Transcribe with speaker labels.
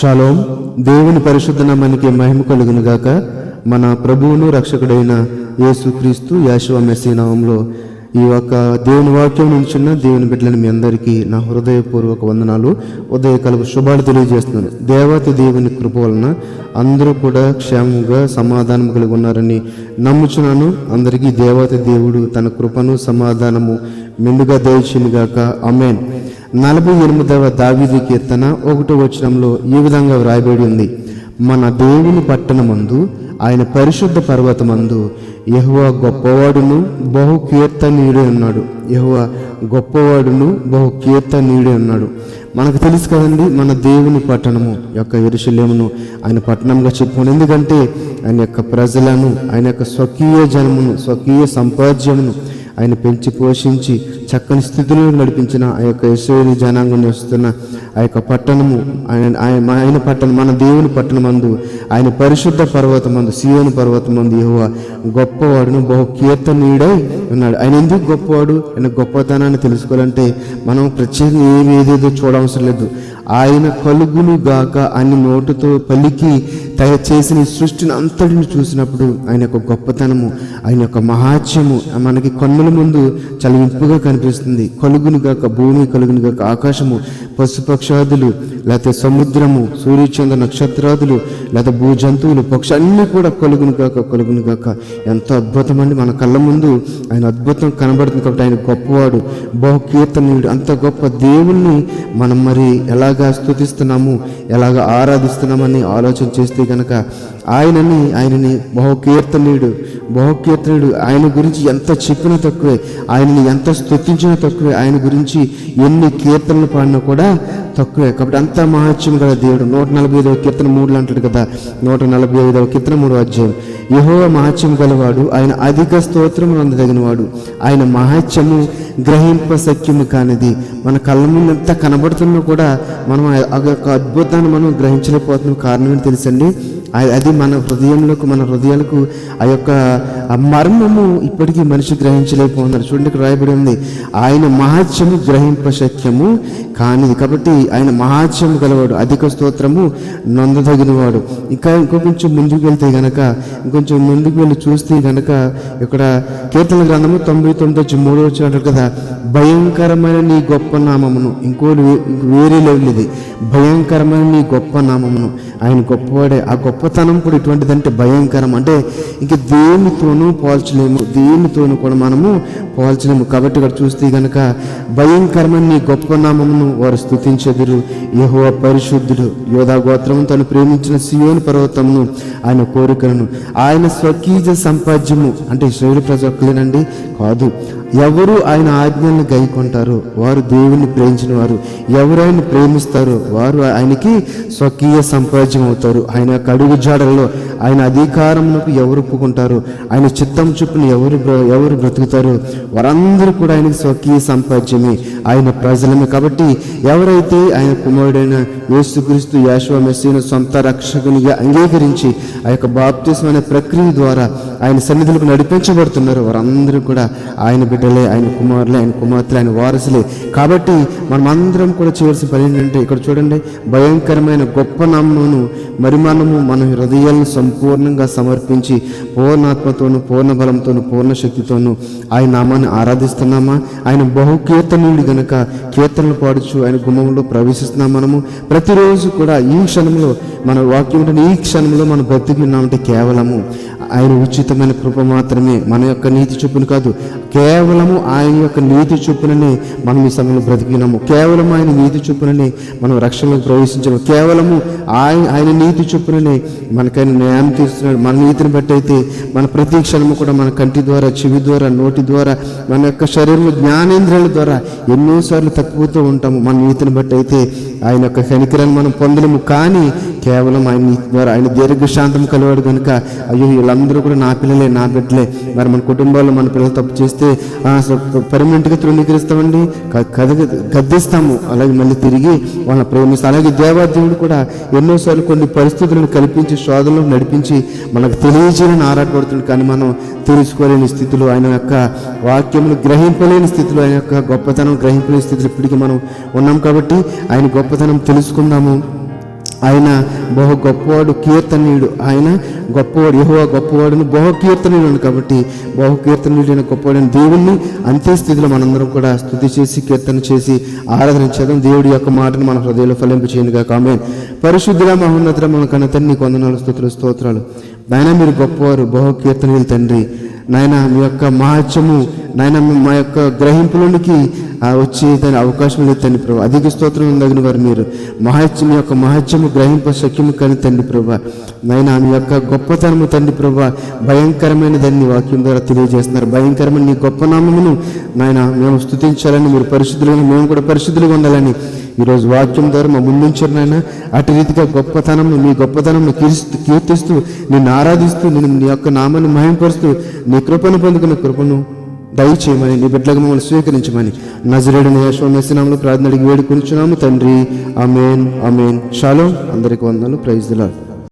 Speaker 1: Shalom. దేవుని పరిశుద్ధ నామానికి మహిమ కలుగును గాక. మన ప్రభువును రక్షకుడైన యేసుక్రీస్తు యెషువా మెస్సీ నామంలో ఈ యొక్క దేవుని వాక్యం నుంచున్న దేవుని బిడ్డలను మీ అందరికీ నా హృదయపూర్వక వందనాలు, ఉదయకాలపు శుభాలు తెలియజేస్తున్నాను. దేవత దేవుని కృప వలన అందరూ కూడా క్షేమంగా సమాధానం కలిగి ఉన్నారని నమ్ముచున్నాను. అందరికీ దేవత దేవుడు తన కృపను సమాధానము మెండుగా దయచేయునుగాక. ఆమేన్. 48వ దావీదు కీర్తన 1వ వచనంలో ఈ విధంగా వ్రాయబడి ఉంది: మన దేవుని పట్టణమందు, ఆయన పరిశుద్ధ పర్వతమందు యెహోవా గొప్పవాడును బహు కీర్తనీయుడే ఉన్నాడు. యెహోవా గొప్పవాడును బహు కీర్తనీయుడే ఉన్నాడు. మనకు తెలుసు కదండి, మన దేవుని పట్టణము యొక్క యెరూషలేమును ఆయన పట్టణంగా చెప్పుకోండి. ఎందుకంటే ఆయన యొక్క ప్రజలను, ఆయన యొక్క స్వకీయ జనమును, స్వకీయ సంపాద్యమును ఆయన పెంచి పోషించి చక్కని స్థితిలో నడిపించిన ఆ యొక్క ఇశ్రాయేలు జనాంగం నివసిస్తున్న ఆ యొక్క పట్టణము ఆయన పట్టణం, మన దేవుని పట్టణమందు, ఆయన పరిశుద్ధ పర్వతమందు, సీయోను పర్వతమందు యెహోవా గొప్పవాడును బహు కీర్తనీయుడై ఉన్నాడు. ఆయన ఎందుకు గొప్పవాడు? ఆయన గొప్పతనాన్ని తెలుసుకోవాలంటే మనం ప్రత్యేకంగా ఏదేదో చూడవసరం లేదు. ఆయన కలుగును గాక అని నోటుతో పలికి తయారు చేసిన ఈ సృష్టిని అంతటిని చూసినప్పుడు ఆయన యొక్క గొప్పతనము, ఆయన యొక్క మహాత్యము మనకి కన్నుల ముందు చాలా ఇంపుగా కనిపిస్తుంది. కలుగును గాక భూమి, కలుగును గాక ఆకాశము, పశుపక్షాదులు, లేకపోతే సముద్రము, సూర్యచంద్ర నక్షత్రాదులు, లేదా భూజంతువులు, పక్షి అన్నీ కూడా కలుగును గాక, కలుగును గాక. ఎంతో అద్భుతం అండి. మన కళ్ళ ముందు ఆయన అద్భుతం కనబడుతుంది. కాబట్టి ఆయన గొప్పవాడు, బహు కీర్తనీయుడు. అంత గొప్ప దేవుణ్ణి మనం మరి ఎలాగా స్తుతిస్తున్నాము, ఎలాగ ఆరాధిస్తున్నామని ఆలోచన చేస్తే కనుక ఆయనని బహుకీర్తనీయుడు. ఆయన గురించి ఎంత చెప్పినా తక్కువే, ఆయనని ఎంత స్తుతించినా తక్కువే, ఆయన గురించి ఎన్ని కీర్తనలు పాడినా కూడా తక్కువే. కాబట్టి అంత మహాత్యం గల దేవుడు. 145వ కీర్తన 3 అంటాడు కదా, 145వ కీర్తన 3వ అధ్యాయం. యెహోవా మహాత్యం గలవాడు, ఆయన అధిక స్తోత్రము అందదగినవాడు, ఆయన మహాత్యము గ్రహింప సఖ్యము కానిది. మన కళ్ళ ముందు ఎంత కనబడుతున్నా కూడా మనం ఆ యొక్క అద్భుతాన్ని మనం గ్రహించలేకపోతున్నాం. కారణం ఏంటి తెలుసండి? అది మన హృదయాలకు ఆ యొక్క మర్మము ఇప్పటికీ మనిషి గ్రహించలేకపోతున్నారు. చూడండి, ఇక్కడ రాయబడి ఉంది, ఆయన మహాత్యము గ్రహింప శక్యము కానిది. కాబట్టి ఆయన మహాత్యము గలవాడు, అధిక స్తోత్రము నొందదగినవాడు. ఇంకో కొంచెం ముందుకు వెళ్తే గనక, ఇంకొంచెం ముందుకు వెళ్ళి చూస్తే గనక ఇక్కడ కీర్తన గ్రంథము 99:3 అంటారు కదా, భయంకరమైన నీ గొప్ప నామమును. వేరే లెవెల్ ఇది. భయంకరమైన నీ గొప్ప నామమును. ఆయన గొప్పవాడే. ఆ గొప్పతనం కూడా ఇటువంటిదంటే భయంకరం అంటే ఇంక దేనితోనూ కూడా మనము పోల్చలేము. కాబట్టి ఇక్కడ చూస్తే గనక భయంకరమైన నీ గొప్ప నామమును వారు స్తుతించెదరు. యెహోవా పరిశుద్ధుడు. యోధా గోత్రము తను ప్రేమించిన సీయోను పర్వతమును, ఆయన కోరికలను, ఆయన స్వకీయ సంపాద్యము. అంటే ఇశ్రాయేలు ప్రజలేనండి కాదు, ఎవరు ఆయన ఆజ్ఞలను గైకొంటారో వారు దేవుని ప్రేమించిన వారు. ఎవరు ఆయన ప్రేమిస్తారో వారు ఆయనకి స్వకీయ సంపాద్యం అవుతారు. ఆయన యొక్క అడుగు జాడల్లో ఆయన అధికారములకు ఎవరు ఒప్పుకుంటారో, ఆయన చిత్తం చొప్పున ఎవరు బ్రతుకుతారో వారందరూ కూడా ఆయనకి స్వకీయ సంపాద్యమే, ఆయన ప్రజలమే. కాబట్టి ఎవరైతే ఆయన కుమారుడైన యేసుక్రీస్తు యెషువా మెస్సీను సొంత రక్షకునిగా అంగీకరించి ఆ యొక్క బాప్తిస్మ అనే ప్రక్రియ ద్వారా ఆయన సన్నిధులకు నడిపించబడుతున్నారు, వారందరూ కూడా ఆయన బిడ్డలే, ఆయన కుమారులే, ఆయన కుమార్తెలే, ఆయన వారసులే. కాబట్టి మనం అందరం కూడా చేయవలసిన పని ఏంటంటే, ఇక్కడ చూడండి, భయంకరమైన గొప్ప నామమును మరి మనము మన హృదయాలను సంపూర్ణంగా సమర్పించి పూర్ణాత్మతోను, పూర్ణ బలంతోను, పూర్ణ శక్తితోను ఆయన నామాన్ని ఆరాధిస్తున్నామా? ఆయన బహు కీర్తనీయుడు గనక కీర్తనలు పాడుచు ఆయన గుమ్మంలో ప్రవేశిస్తున్నాం. మనము ప్రతిరోజు కూడా ఈ క్షణంలో మన వాక్యం ఏంటంటే, ఈ క్షణంలో మనం బ్రతికి ఉన్నామంటే కేవలము ఆయన ఉచితమైన కృప మాత్రమే, మన యొక్క నీతి చొప్పున కాదు. కేవలము ఆయన యొక్క నీతి చొప్పుననే మనం ఈ సమయంలో బ్రతికినాము. కేవలం ఆయన నీతి చొప్పుననే మనం రక్షణలోకి ప్రవేశించాము. కేవలము ఆయన నీతి చొప్పుననే మనకైనా న్యాయం తీస్తున్నాడు. మన నీతిని బట్టి అయితే మన ప్రతి క్షణము కూడా మన కంటి ద్వారా, చెవి ద్వారా, నోటి ద్వారా, మన యొక్క శరీరం జ్ఞానేంద్రియాల ద్వారా ఎన్నోసార్లు తప్పిపోతూ ఉంటాము. మన నీతిని బట్టి అయితే ఆయన యొక్క కనికరాన్ని మనం పొందలేము. కానీ కేవలం ఆయన నీతి ద్వారా, ఆయన దీర్ఘశాంతం కలివాడు కనుక, అయ్యో వీళ్ళందరూ కూడా నా పిల్లలే, నా బిడ్డలే. మరి మన కుటుంబాల్లో మన పిల్లలు తప్పు చేస్తే పర్మనెంట్గా తృణీకరిస్తామండి, గద్దిస్తాము. అలాగే మళ్ళీ తిరిగి వాళ్ళని ప్రేమిస్తాం. అలాగే దేవాదేవుడు కూడా ఎన్నోసార్లు కొన్ని పరిస్థితులను కల్పించి, శోధనలు నడిపించి మనకు తెలియజేయాలని ఆరాటపడుతుంది. కానీ మనం తెలుసుకోలేని స్థితిలో, ఆయన యొక్క వాక్యములు గ్రహింపలేని స్థితిలో, ఆయన యొక్క గొప్పతనం గ్రహింపలేని స్థితిలో ఇప్పటికీ మనం ఉన్నాం. కాబట్టి ఆయన గొప్పతనం తెలుసుకుందాము. ఆయన బహు గొప్పవాడు, కీర్తనీయుడు. ఆయన గొప్పవాడు, యెహోవా గొప్పవాడును బహు కీర్తనీయుడు. కాబట్టి బహు కీర్తనీయుడైన గొప్పవాడైన దేవుణ్ణి అంత్యస్థితిలో మనందరం కూడా స్తుతి చేసి కీర్తన చేసి ఆరాధన దేవుడి యొక్క మాటను మన హృదయంలో ఫలింప చేయనుగా. ఆమేన్. పరిశుద్ధుల మహోన్నతుల మన కన్న తండ్రి కొందనాలు, స్తుతులు, స్తోత్రాలు. నాయన మీరు గొప్పవారు, బహు కీర్తనీయులు తండ్రి. నాయన మీ యొక్క మహత్యము నాయన మా యొక్క గ్రహింపులోనికి వచ్చి దాని అవకాశం లేదు తండ్రి ప్రభు. అధిక స్తోత్రం ఉండగిన వారు మీరు. మహత్యం మీ యొక్క మహత్యము గ్రహింప శక్యము కానీ తండ్రి ప్రభు. నాయన మీ యొక్క గొప్పతనము తండ్రి ప్రభు భయంకరమైన దాన్ని వాక్యం ద్వారా తెలియజేస్తున్నారు. భయంకరమైన నీ గొప్ప నామమును నాయన మేము స్తుతించాలని, మీరు పరిశుద్ధులుగా మేము కూడా పరిశుద్ధులుగా ఉండాలని ఈరోజు వాక్యం ద్వారా మా ముందుంచారు నాయన. అటు రీతిగా గొప్పతనం, మీ గొప్పతనం కీర్తిస్తూ నిన్ను ఆరాధిస్తూ నీ యొక్క నామాన్ని మహింపరుస్తూ నీ కృపను పొందుకున్న కృపను దయచేయమని, నీ బిడ్డలకు మమ్మల్ని స్వీకరించమని నజరేయుడైన యేసు మెస్సీ నామములో ప్రార్థన అడిగి వేడుకొనుచున్నాము తండ్రి. Amen, amen. షాలోమ్. అందరికీ వందనాలు. Praise the lord.